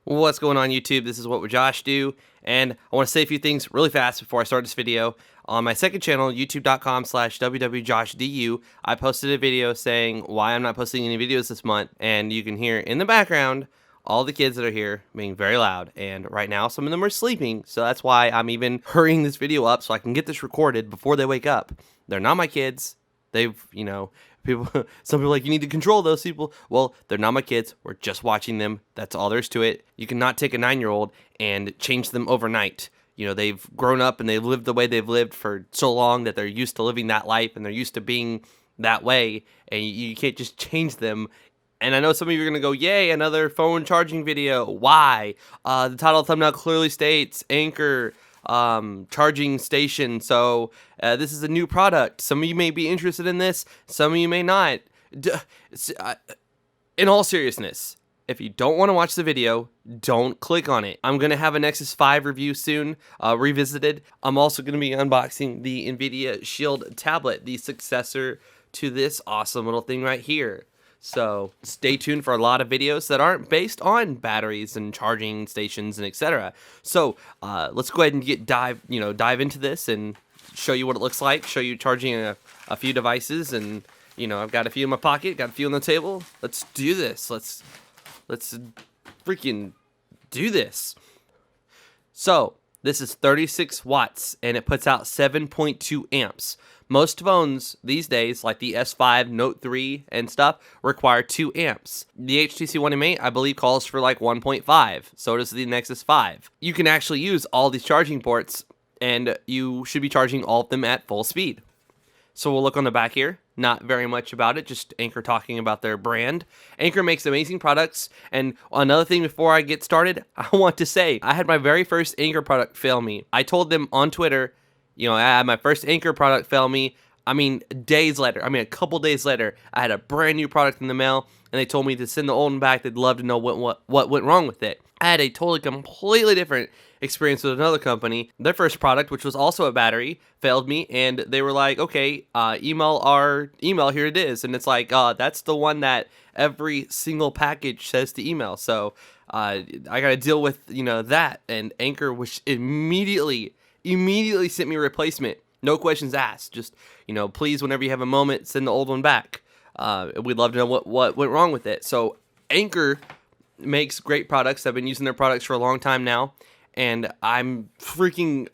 What's going on YouTube? This is What Would Josh Do? And I want to say a few things really fast before I start this video. On my second channel, youtube.com/wwjoshdew, I posted a video saying why I'm not posting any videos this month, and you can hear in the background all the kids that are here being very loud, and right now some of them are sleeping, so that's why I'm even hurrying this video up so I can get this recorded before they wake up. They're not my kids. They've, people, some people are like, you need to control those people. Well, they're not my kids. We're just watching them. That's all there is to it. You cannot take a 9-year-old and change them overnight. They've grown up and they've lived the way they've lived for so long that they're used to living that life and they're used to being that way. And you can't just change them. And I know some of you are going to go, yay, another phone charging video. Why? The title thumbnail clearly states Anker charging station. So this is a new product. Some of you may be interested in this. Some of you may not. In all seriousness, if you don't want to watch the video, don't click on it. I'm going to have a Nexus 5 review soon, revisited. I'm also going to be unboxing the NVIDIA Shield tablet, the successor to this awesome little thing right here. So stay tuned for a lot of videos that aren't based on batteries and charging stations and etc. So let's go ahead and dive into this and show you what it looks like. Show you charging a few devices, and I've got a few in my pocket, got a few on the table. Let's do this. Let's freaking do this. So this is 36 watts and it puts out 7.2 amps. Most phones these days, like the S5, Note 3, and stuff, require 2 amps. The HTC One M8, I believe, calls for like 1.5. So does the Nexus 5. You can actually use all these charging ports, and you should be charging all of them at full speed. So we'll look on the back here. Not very much about it, just Anker talking about their brand. Anker makes amazing products, and another thing before I get started, I want to say, I had my very first Anker product fail me. I told them on Twitter, I had my first Anker product fail me. A couple days later, I had a brand new product in the mail, and they told me to send the old one back. They'd love to know what went wrong with it. I had a completely different experience with another company. Their first product, which was also a battery, failed me, and they were like, okay, email our email, here it is. And it's like, that's the one that every single package says to email. So I got to deal with, that. And Anker was immediately sent me a replacement. No questions asked. Just, please, whenever you have a moment, send the old one back. We'd love to know what went wrong with it. So Anker makes great products. I've been using their products for a long time now, and I'm loving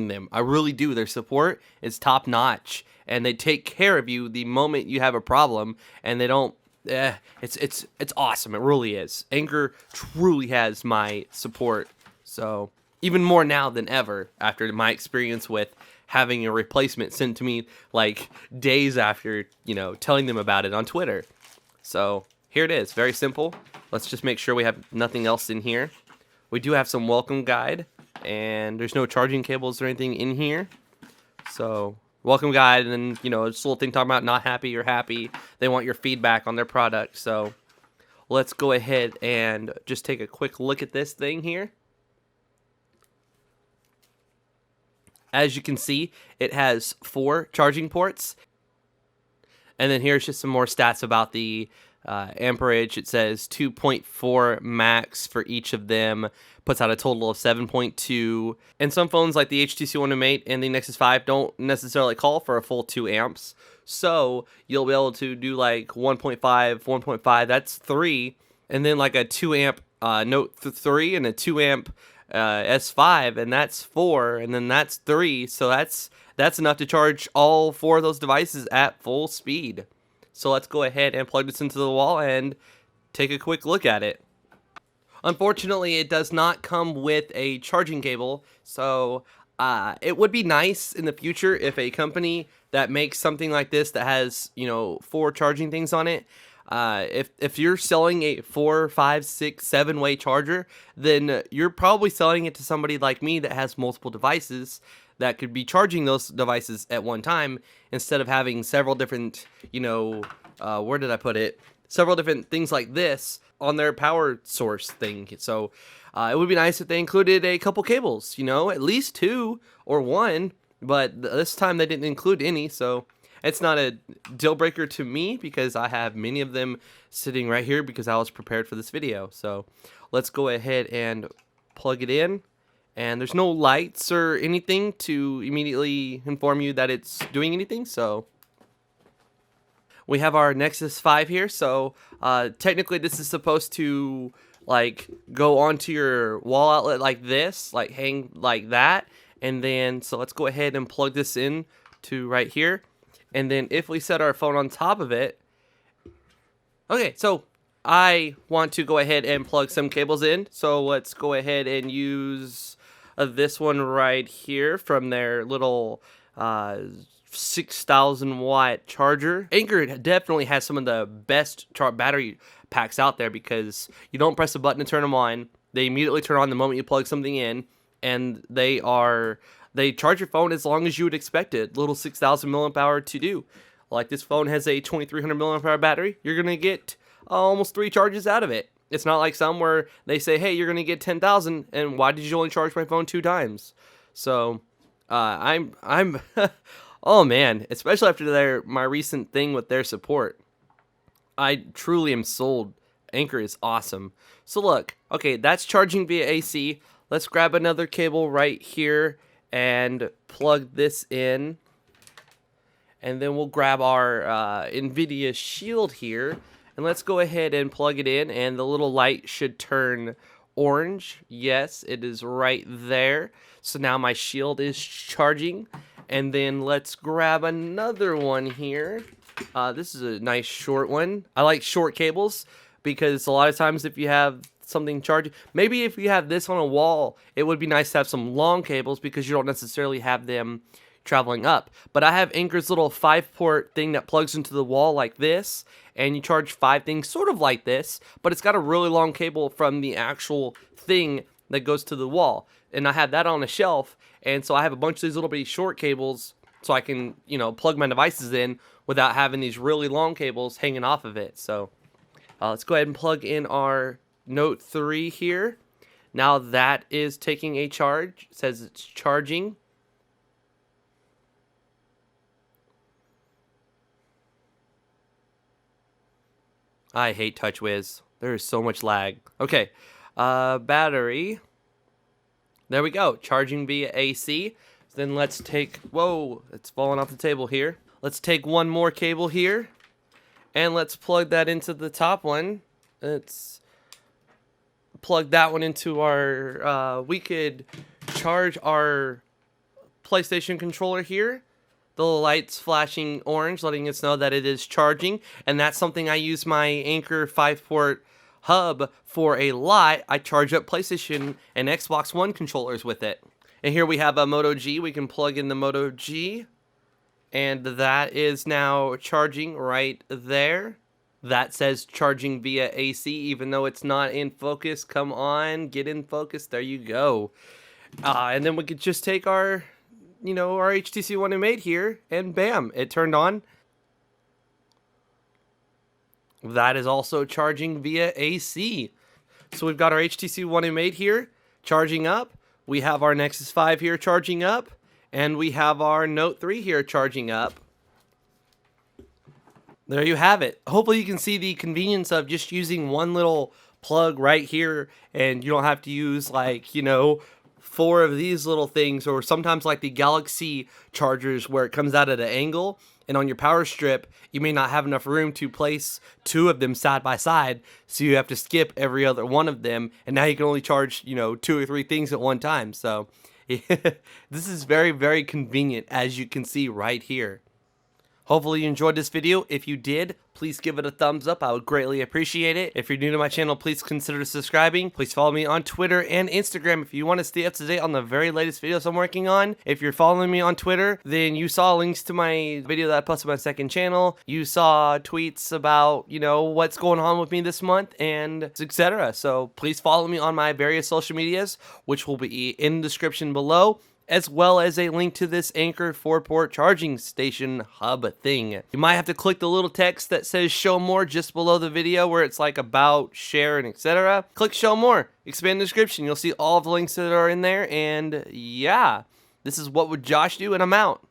them. I really do. Their support is top notch, and they take care of you the moment you have a problem, and they don't. It's awesome. It really is. Anker truly has my support. So even more now than ever after my experience with having a replacement sent to me like days after, telling them about it on Twitter. So here it is. Very simple. Let's just make sure we have nothing else in here. We do have some welcome guide, and there's no charging cables or anything in here. So welcome guide, and then, this little thing talking about not happy or happy. They want your feedback on their product. So let's go ahead and just take a quick look at this thing here. As you can see, it has 4 charging ports. And then here's just some more stats about the amperage. It says 2.4 max for each of them, puts out a total of 7.2. And some phones like the HTC One M8 and the Nexus 5 don't necessarily call for a full 2 amps. So you'll be able to do like 1.5, 1.5, that's 3. And then like a 2 amp Note 3 and a 2 amp S5, and that's 4, and then that's 3. So that's enough to charge all 4 of those devices at full speed. So let's go ahead and plug this into the wall and take a quick look at it. Unfortunately, it does not come with a charging cable, so it would be nice in the future if a company that makes something like this that has 4 charging things on it, if you're selling a 4, 5, 6, 7-way charger, then you're probably selling it to somebody like me that has multiple devices that could be charging those devices at one time, instead of having several different, where did I put it? Several different things like this on their power source thing. So it would be nice if they included a couple cables, at least 2 or 1, but this time they didn't include any. So It's not a deal breaker to me because I have many of them sitting right here because I was prepared for this video. So let's go ahead and plug it in. And there's no lights or anything to immediately inform you that it's doing anything. So we have our Nexus 5 here. So technically this is supposed to like go onto your wall outlet like this, like hang like that. And then, so let's go ahead and plug this in to right here. And then if we set our phone on top of it, okay, so I want to go ahead and plug some cables in. So let's go ahead and use this one right here from their little 6,000 watt charger. Anker definitely has some of the best battery packs out there because you don't press a button to turn them on. They immediately turn on the moment you plug something in, and they charge your phone as long as you would expect it. Little 6,000 milliamp hour to do. Like this phone has a 2,300 milliamp hour battery. You're gonna get almost 3 charges out of it. It's not like some where they say, hey, you're gonna get 10,000, and why did you only charge my phone 2 times? So I'm oh man, especially after my recent thing with their support, I truly am sold. Anker is awesome. So look, okay, that's charging via AC. Let's grab another cable right here and plug this in. And then we'll grab our NVIDIA Shield here. And let's go ahead and plug it in. And the little light should turn orange. Yes, it is right there. So now my Shield is charging. And then let's grab another one here. This is a nice short one. I like short cables because a lot of times if you have something charging, maybe if you have this on a wall, it would be nice to have some long cables because you don't necessarily have them traveling up. But I have Anker's little 5-port thing that plugs into the wall like this, and you charge 5 things sort of like this, but it's got a really long cable from the actual thing that goes to the wall. And I have that on a shelf, and so I have a bunch of these little bitty short cables so I can, you know, plug my devices in without having these really long cables hanging off of it. So let's go ahead and plug in our Note 3 here. Now that is taking a charge. It says it's charging. I hate TouchWiz. There is so much lag. Okay, battery. There we go, charging via AC. Then let's take, whoa, it's falling off the table here. Let's take one more cable here, and let's plug that into the top one. Let's plug that one into our, we could charge our PlayStation controller here. The light's flashing orange, letting us know that it is charging, and that's something I use my Anker 5-port hub for a lot. I charge up PlayStation and Xbox One controllers with it. And here we have a Moto G. We can plug in the Moto G, and that is now charging right there. That says charging via AC, even though it's not in focus. Come on, get in focus. There you go. And then we could just take our, you know, our HTC One M8 here, and bam, it turned on. That is also charging via AC. So we've got our HTC One M8 here charging up. We have our Nexus 5 here charging up, and we have our Note 3 here charging up. There you have it. Hopefully you can see the convenience of just using one little plug right here, and you don't have to use, like, you know, 4 of these little things, or sometimes like the Galaxy chargers where it comes out at an angle, and on your power strip you may not have enough room to place 2 of them side by side, so you have to skip every other one of them, and now you can only charge, you know, 2 or 3 things at one time. So this is very, very convenient, as you can see right here. Hopefully you enjoyed this video. If you did, please give it a thumbs up. I would greatly appreciate it. If you're new to my channel, please consider subscribing. Please follow me on Twitter and Instagram if you want to stay up to date on the very latest videos I'm working on. If you're following me on Twitter, then you saw links to my video that I posted on my second channel. You saw tweets about, you know, what's going on with me this month, and etc. So please follow me on my various social medias, which will be in the description below, as well as a link to this Anker 4-port charging station hub thing. You might have to click the little text that says show more just below the video, where it's like about, share, and etc. Click show more, expand the description. You'll see all of the links that are in there, and yeah, this is What Would Josh Do, and I'm out.